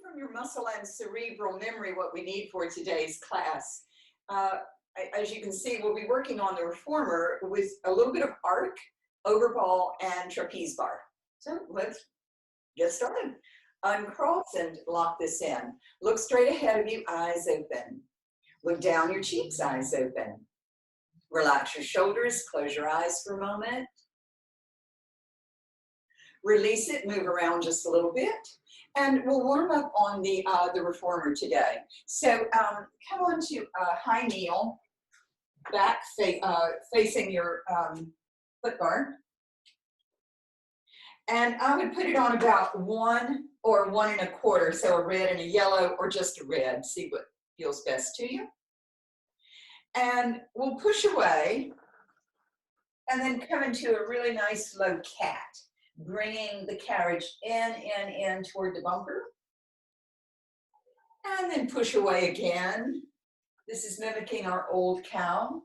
from your muscle and cerebral memory what we need for today's class. Uh, as you can see, we'll be working on the reformer with a little bit of arc, overball, and trapeze bar. So let's get started. Uncross and lock this in. Look straight ahead of you, eyes open. Look down your cheeks, eyes open. Relax your shoulders, close your eyes for a moment. Release it, move around just a little bit. And we'll warm up on the reformer today. So come on to high kneel, back facing your foot bar. And I would put it on about 1 or 1 1/4, so a red and a yellow, or just a red. See what feels best to you. And we'll push away and then come into a really nice low cat, bringing the carriage in toward the bumper. And then push away again. This is mimicking our old cow.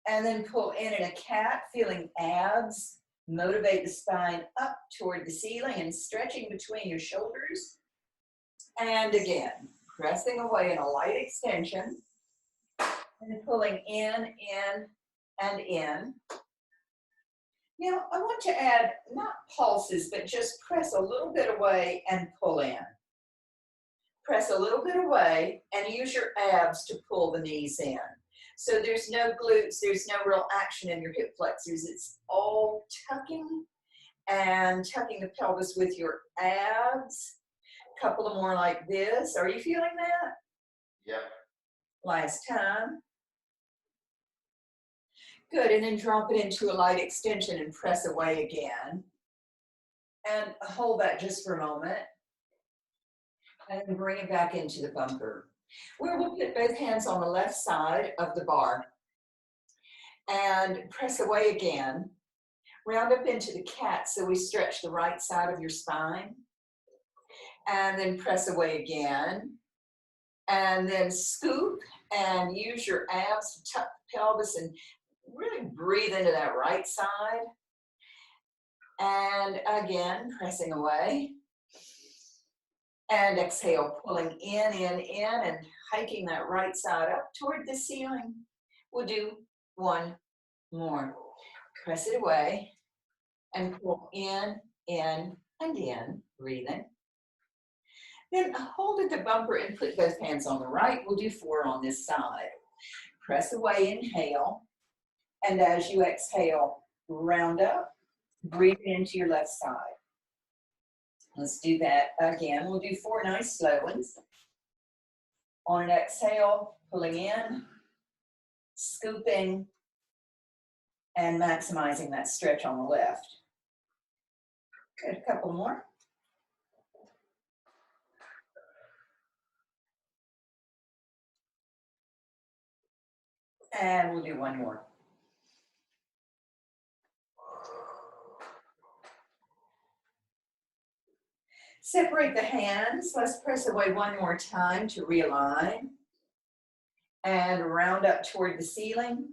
And then pull in a cat, feeling abs. Motivate the spine up toward the ceiling and stretching between your shoulders. And again, pressing away in a light extension. And pulling in, and in. Now, I want to add, not pulses, but just press a little bit away and pull in. Press a little bit away and use your abs to pull the knees in. So there's no glutes, there's no real action in your hip flexors. It's all tucking and tucking the pelvis with your abs. A couple of more like this. Are you feeling that? Yep. Last time. Good, and then drop it into a light extension and press away again. And hold that just for a moment. And then bring it back into the bumper, where we'll put both hands on the left side of the bar. And press away again. Round up into the cat so we stretch the right side of your spine. And then press away again. And then scoop and use your abs to tuck the pelvis and really breathe into that right side. And again, pressing away. And exhale, pulling in, and hiking that right side up toward the ceiling. We'll do 1 more. Press it away and pull in, and in, breathing. Then hold at the bumper and put both hands on the right. We'll do 4 on this side. Press away, inhale. And as you exhale, round up, breathe into your left side. Let's do that again. We'll do 4 nice slow ones. On an exhale, pulling in, scooping, and maximizing that stretch on the left. Good, a couple more. And we'll do 1 more. Separate the hands. Let's press away 1 more time to realign. And round up toward the ceiling.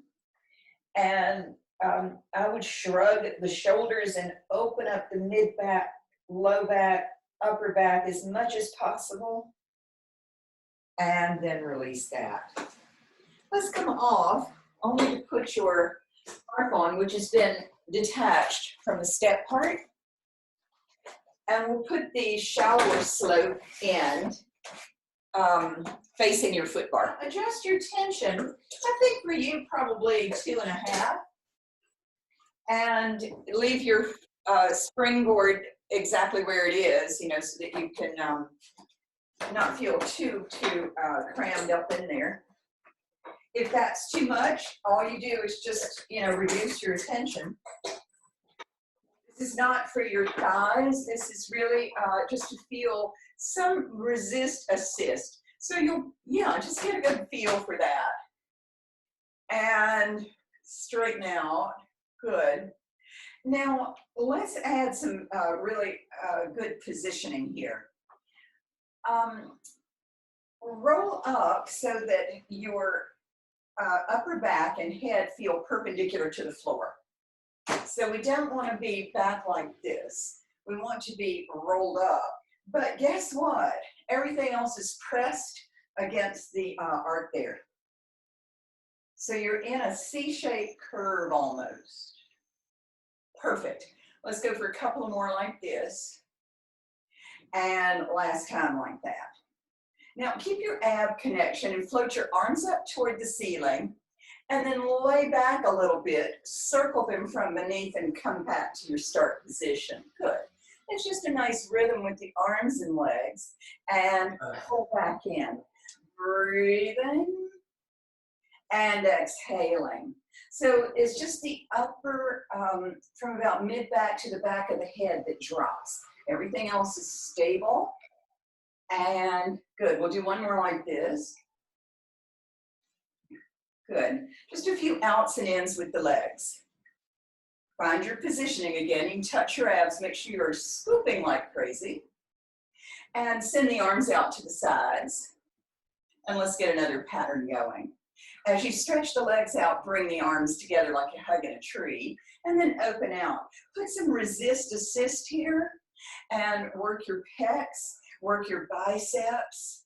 And I would shrug the shoulders and open up the mid back, low back, upper back as much as possible. And then release that. Let's come off, only to put your arc on, which has been detached from the step part. And we'll put the shallower slope end facing your foot bar. Adjust your tension. I think for you, probably 2.5. And leave your springboard exactly where it is, you know, so that you can not feel too crammed up in there. If that's too much, all you do is just, you know, reduce your tension. This is not for your thighs. This is really just to feel some resist assist. So you'll, just get a good feel for that. And straighten out. Good. Now, let's add some really good positioning here. Roll up so that your upper back and head feel perpendicular to the floor. So we don't want to be back like this. We want to be rolled up. But guess what? Everything else is pressed against the arc there. So you're in a C-shaped curve almost. Perfect. Let's go for a couple more like this. And last time like that. Now keep your ab connection and float your arms up toward the ceiling and then lay back a little bit, circle them from beneath and come back to your start position. Good. It's just a nice rhythm with the arms and legs and pull back in. Breathing and exhaling. So it's just the upper, from about mid-back to the back of the head that drops. Everything else is stable. And good. We'll do one more like this. Good. Just a few outs and ins with the legs. Find your positioning again. You can touch your abs. Make sure you're scooping like crazy. And send the arms out to the sides. And let's get another pattern going. As you stretch the legs out, bring the arms together like you're hugging a tree. And then open out. Put some resist assist here. And work your pecs. Work your biceps.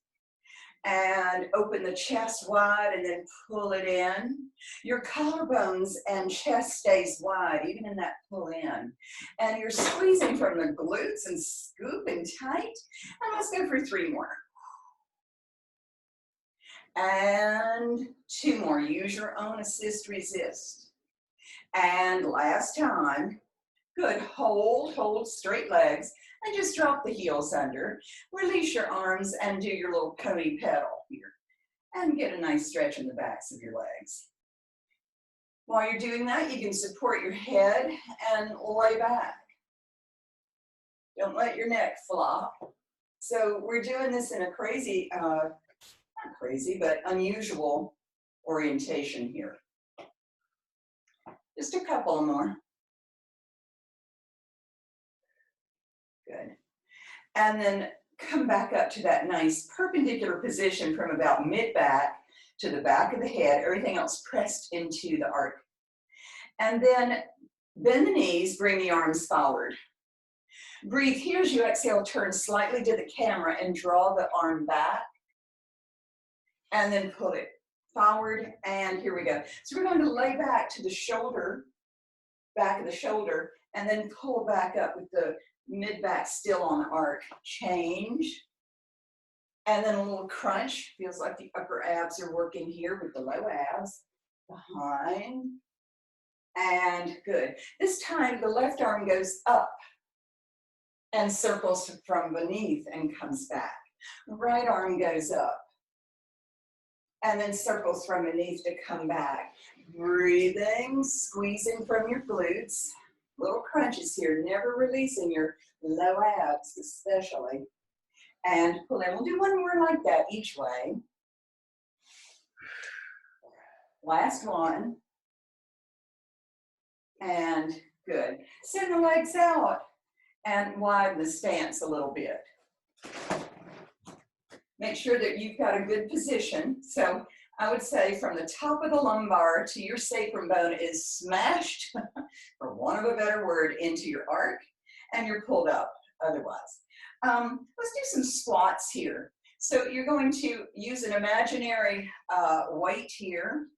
And open the chest wide and then pull it in. Your collarbones and chest stays wide, even in that pull in. And you're squeezing from the glutes and scooping tight. And let's go for 3 more. And 2 more. Use your own assist resist. And last time. Good. Hold straight legs. And just drop the heels under. Release your arms and do your little pony pedal here. And get a nice stretch in the backs of your legs. While you're doing that, you can support your head and lay back. Don't let your neck flop. So we're doing this in a crazy, not crazy, but unusual orientation here. Just a couple more. Good. And then come back up to that nice perpendicular position from about mid-back to the back of the head, everything else pressed into the arc. And then bend the knees, bring the arms forward. Breathe here as you exhale, turn slightly to the camera and draw the arm back. And then pull it forward, and here we go. So we're going to lay back to the shoulder, back of the shoulder, and then pull back up with the mid-back still on the arc. Change. And then a little crunch. Feels like the upper abs are working here with the low abs. Behind. And good. This time the left arm goes up and circles from beneath and comes back. Right arm goes up and then circles from beneath to come back. Breathing, squeezing from your glutes. Little crunches here, never releasing your low abs especially. And pull in. We'll do one more like that each way. Last one. And good. Send the legs out and widen the stance a little bit. Make sure that you've got a good position. So I would say from the top of the lumbar to your sacrum bone is smashed, for want of a better word, into your arc, and you're pulled up otherwise. Let's do some squats here. So you're going to use an imaginary weight here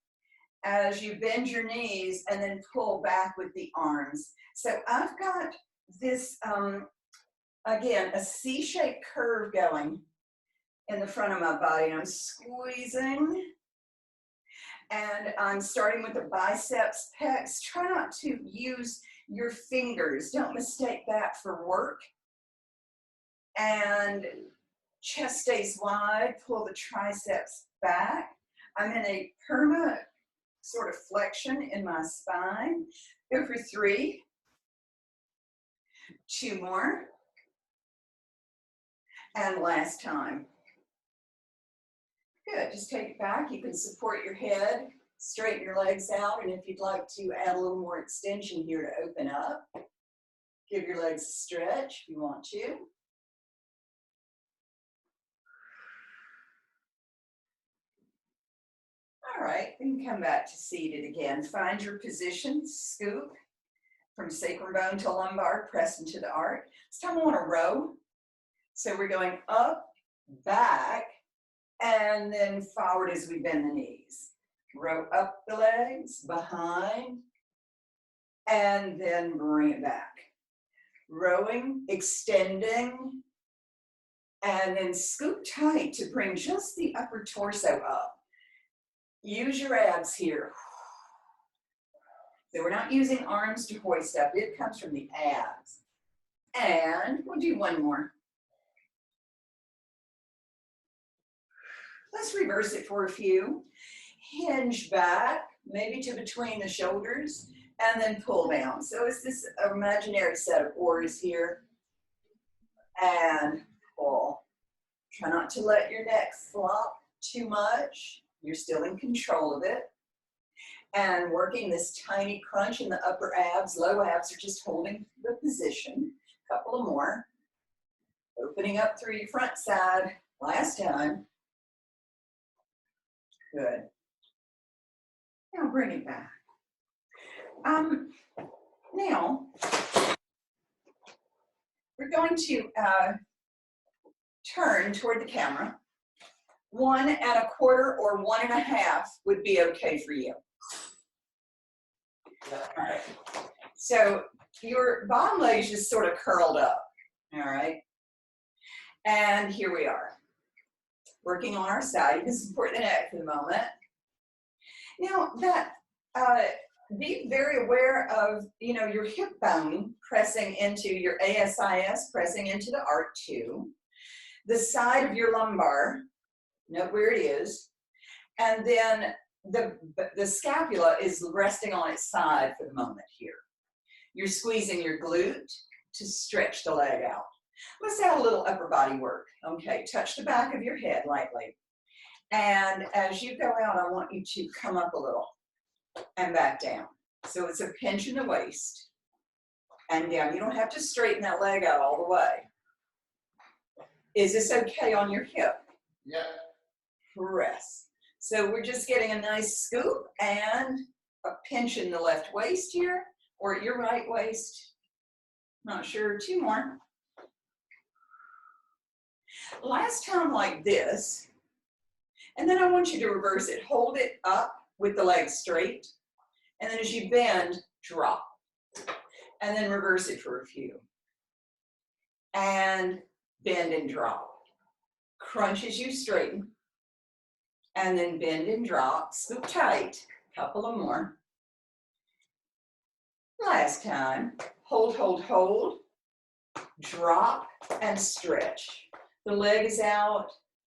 as you bend your knees and then pull back with the arms. So I've got this, again, a C-shaped curve going in the front of my body. I'm squeezing and I'm starting with the biceps, pecs. Try not to use your fingers. Don't mistake that for work. And chest stays wide, pull the triceps back. I'm in a perma sort of flexion in my spine. Go for 3. 2 more. And last time. Good, just take it back. You can support your head, straighten your legs out, and if you'd like to add a little more extension here to open up, give your legs a stretch if you want to. All right, we can come back to seated again. Find your position, scoop from sacrum bone to lumbar, press into the arc. This time I want to row. So we're going up, back, and then forward as we bend the knees. Row up the legs, behind, and then bring it back. Rowing, extending, and then scoop tight to bring just the upper torso up. Use your abs here. So we're not using arms to hoist up. It comes from the abs. And we'll do one more. Let's reverse it for a few. Hinge back, maybe to between the shoulders, and then pull down. So it's this imaginary set of oars here. And pull. Try not to let your neck flop too much. You're still in control of it. And working this tiny crunch in the upper abs. Low abs are just holding the position. A couple of more. Opening up through your front side. Last time. Good. Now bring it back. Now, we're going to turn toward the camera. 1 1/4 or 1 1/2 would be okay for you. All right. So your bottom leg is just sort of curled up. All right. And here we are. Working on our side. You can support the neck for the moment. Now that be very aware of, your hip bone pressing into your ASIS, pressing into the R2. The side of your lumbar, note where it is. And then the scapula is resting on its side for the moment here. You're squeezing your glute to stretch the leg out. Let's add a little upper body work. Okay, touch the back of your head lightly. And as you go out, I want you to come up a little and back down. So it's a pinch in the waist and down. You don't have to straighten that leg out all the way. Is this okay on your hip? Yeah. Press. So we're just getting a nice scoop and a pinch in the left waist here, or at your right waist. Not sure, 2 more. Last time like this, and then I want you to reverse it. Hold it up with the legs straight, and then as you bend, drop. And then reverse it for a few. And bend and drop. Crunch as you straighten. And then bend and drop. Scoop tight. Couple of more. Last time. Hold, hold, hold. Drop and stretch. The leg is out.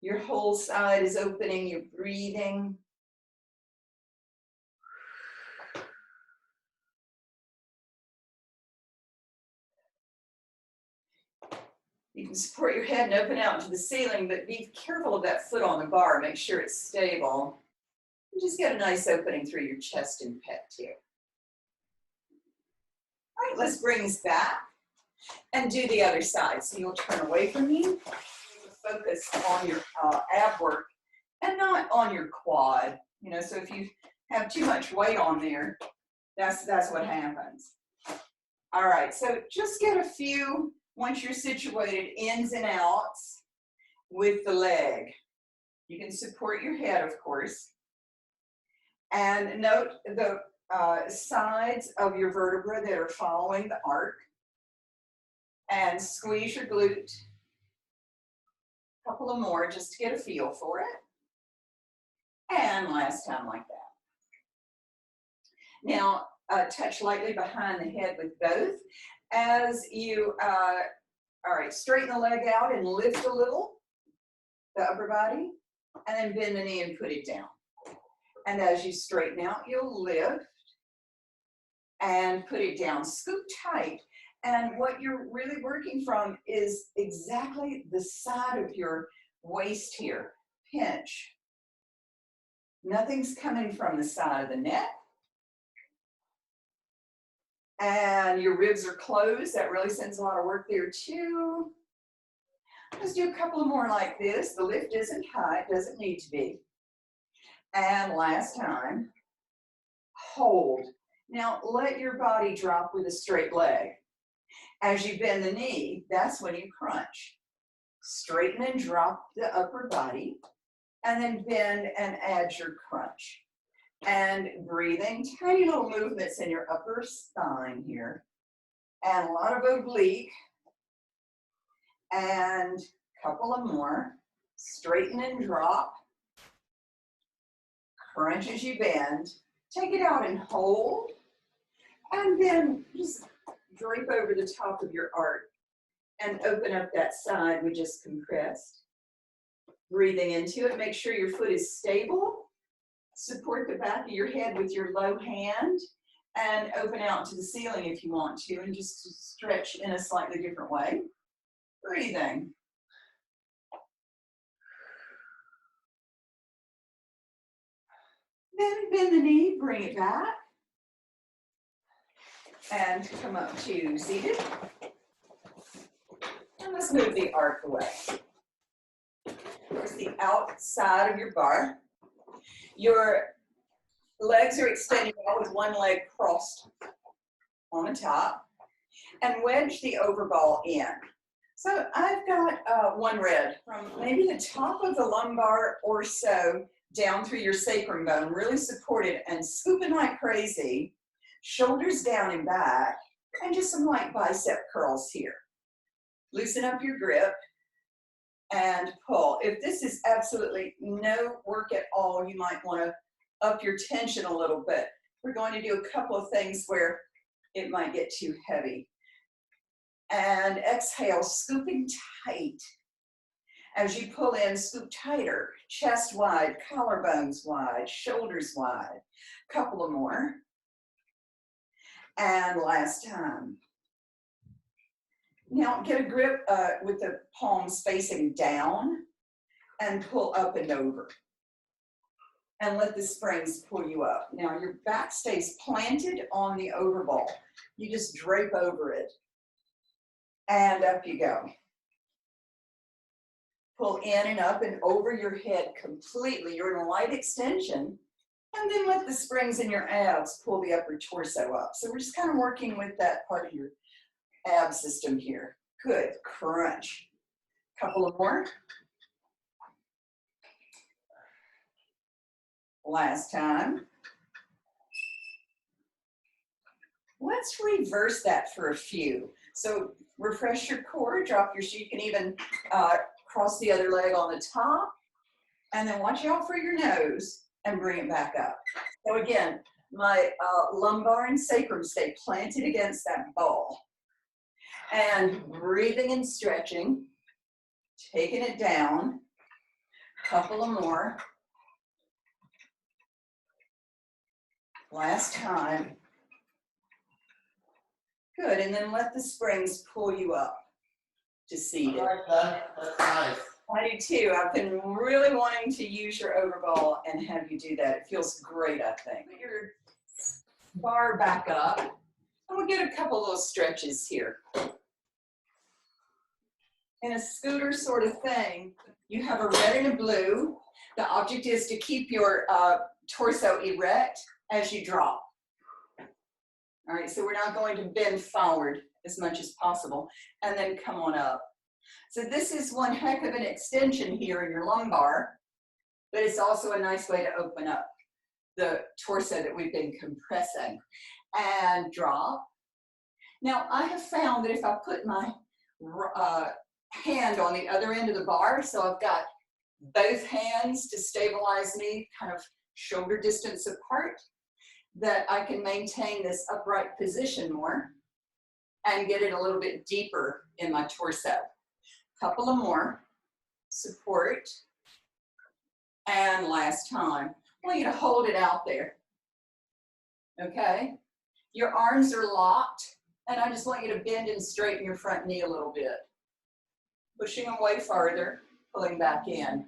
Your whole side is opening. You're breathing. You can support your head and open out into the ceiling, but be careful of that foot on the bar. Make sure it's stable. And just get a nice opening through your chest and pec too. All right, let's bring this back and do the other side. So you'll turn away from me. Focus on your ab work and not on your quad. So if you have too much weight on there, that's what happens. All right, so just get a few, once you're situated, ins and outs with the leg. You can support your head, of course. And note the sides of your vertebra that are following the arc. And squeeze your glute. A couple of more just to get a feel for it. And last time like that. Now, touch lightly behind the head with both. As you, all right, straighten the leg out and lift a little, the upper body, and then bend the knee and put it down. And as you straighten out, you'll lift and put it down. Scoop tight. And what you're really working from is exactly the side of your waist here. Pinch. Nothing's coming from the side of the neck. And your ribs are closed. That really sends a lot of work there too. Let's do a couple of more like this. The lift isn't high. It doesn't need to be. And last time, hold. Now let your body drop with a straight leg. As you bend the knee, that's when you crunch. Straighten and drop the upper body, and then bend and add your crunch. And breathing, tiny little movements in your upper spine here, and a lot of oblique, and a couple of more. Straighten and drop, crunch as you bend, take it out and hold, and then just drape over the top of your arc and open up that side we just compressed. Breathing into it, make sure your foot is stable. Support the back of your head with your low hand and open out to the ceiling if you want to, and just stretch in a slightly different way. Breathing. Then bend the knee, bring it back, and come up to seated. And let's move the arc away. Towards the outside of your bar. Your legs are extended out with one leg crossed on the top, and wedge the overball in. So I've got one red from maybe the top of the lumbar or so down through your sacrum bone, really supported and scooping like crazy, shoulders down and back, and just some light bicep curls here. Loosen up your grip and pull. If this is absolutely no work at all, you might want to up your tension a little bit. We're going to do a couple of things where it might get too heavy. And exhale, scooping tight. As you pull in, scoop tighter, chest wide, collarbones wide, shoulders wide. Couple of more. And last time. Now get a grip with the palms facing down and pull up and over. And let the springs pull you up. Now your back stays planted on the overball. You just drape over it. And up you go. Pull in and up and over your head completely. You're in a light extension. And then let the springs in your abs pull the upper torso up. So we're just kind of working with that part of your ab system here. Good. Crunch. Couple of more. Last time. Let's reverse that for a few. So refresh your core, drop your, you can even cross the other leg on the top, and then watch out for your nose and bring it back up. So again, my lumbar and sacrum stay planted against that ball. And breathing and stretching, taking it down, couple of more. Last time. Good, and then let the springs pull you up to seated. I like that. That's nice. I do too. I've been really wanting to use your overball and have you do that. It feels great, I think. Put your bar back up, and we'll get a couple little stretches here. In a scooter sort of thing, you have a red and a blue. The object is to keep your torso erect as you drop. All right, so we're not going to bend forward as much as possible, and then come on up. So this is one heck of an extension here in your lumbar, but it's also a nice way to open up the torso that we've been compressing. And drop. Now, I have found that if I put my hand on the other end of the bar, so I've got both hands to stabilize me kind of shoulder distance apart, that I can maintain this upright position more and get it a little bit deeper in my torso. Couple of more. Support. And last time. I want you to hold it out there. Okay? Your arms are locked, and I just want you to bend and straighten your front knee a little bit. Pushing away farther, pulling back in.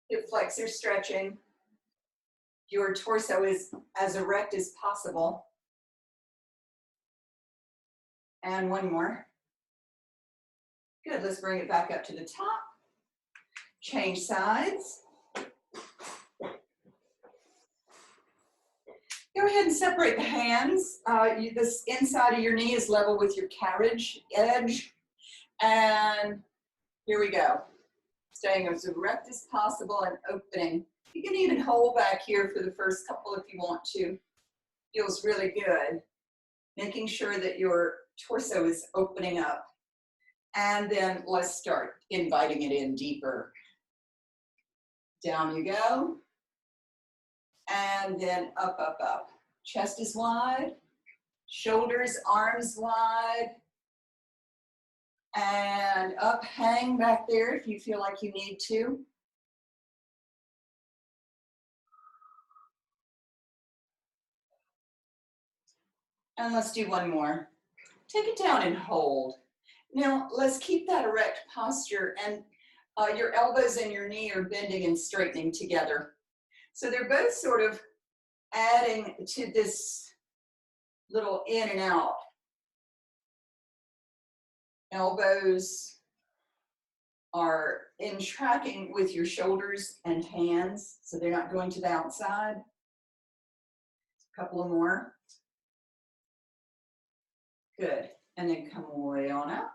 Hip flexor stretching. Your torso is as erect as possible. And one more. Good, let's bring it back up to the top. Change sides. Go ahead and separate the hands. This inside of your knee is level with your carriage edge. And here we go. Staying as erect as possible and opening. You can even hold back here for the first couple if you want to. Feels really good. Making sure that your torso is opening up. And then let's start inviting it in deeper. Down you go. And then up, up, up. Chest is wide. Shoulders, arms wide. And up, hang back there if you feel like you need to. And let's do one more. Take it down and hold. Now, let's keep that erect posture, and your elbows and your knee are bending and straightening together. So they're both sort of adding to this little in and out. Elbows are in tracking with your shoulders and hands, so they're not going to the outside. A couple of more. Good. And then come way on up.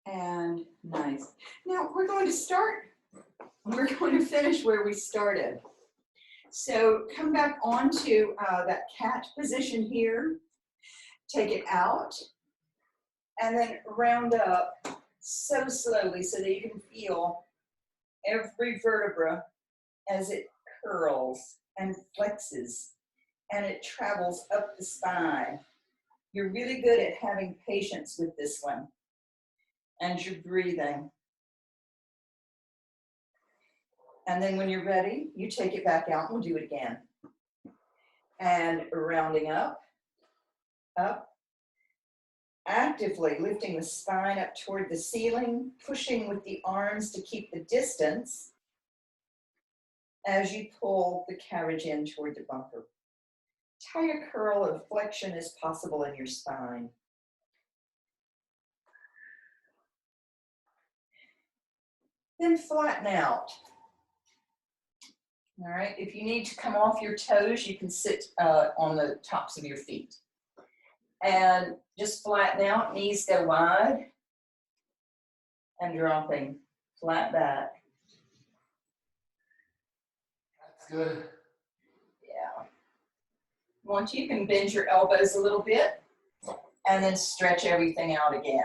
And nice. Now we're going to finish where we started. So come back onto that cat position here. Take it out. And then round up so slowly so that you can feel every vertebra as it curls and flexes and it travels up the spine. You're really good at having patience with this one and your breathing. And then when you're ready, you take it back out and we'll do it again. And rounding up, up. Actively lifting the spine up toward the ceiling, pushing with the arms to keep the distance as you pull the carriage in toward the bumper. Tie a curl of flexion as possible in your spine. Then flatten out. All right, if you need to come off your toes, you can sit on the tops of your feet. And just flatten out, knees go wide, and dropping flat back. That's good. Yeah. Once you can bend your elbows a little bit, and then stretch everything out again.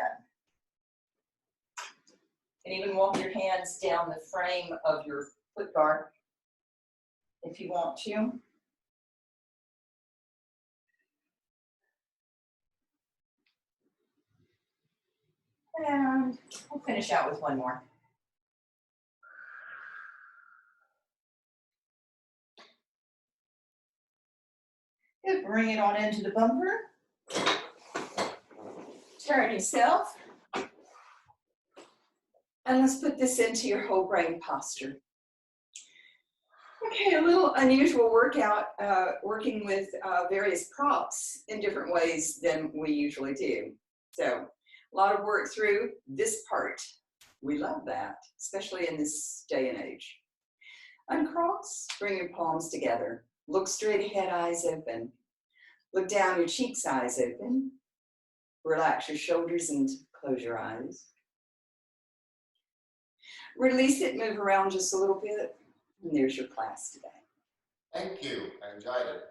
And even walk your hands down the frame of your foot guard if you want to. And we'll finish out with one more. Good, bring it on into the bumper. Turn yourself. And let's put this into your whole brain posture. Okay, a little unusual workout, working with various props in different ways than we usually do. So a lot of work through this part. We love that, especially in this day and age. Uncross, bring your palms together. Look straight ahead, eyes open. Look down, your cheeks, eyes open. Relax your shoulders and close your eyes. Release it, move around just a little bit. And there's your class today. Thank you. I enjoyed it.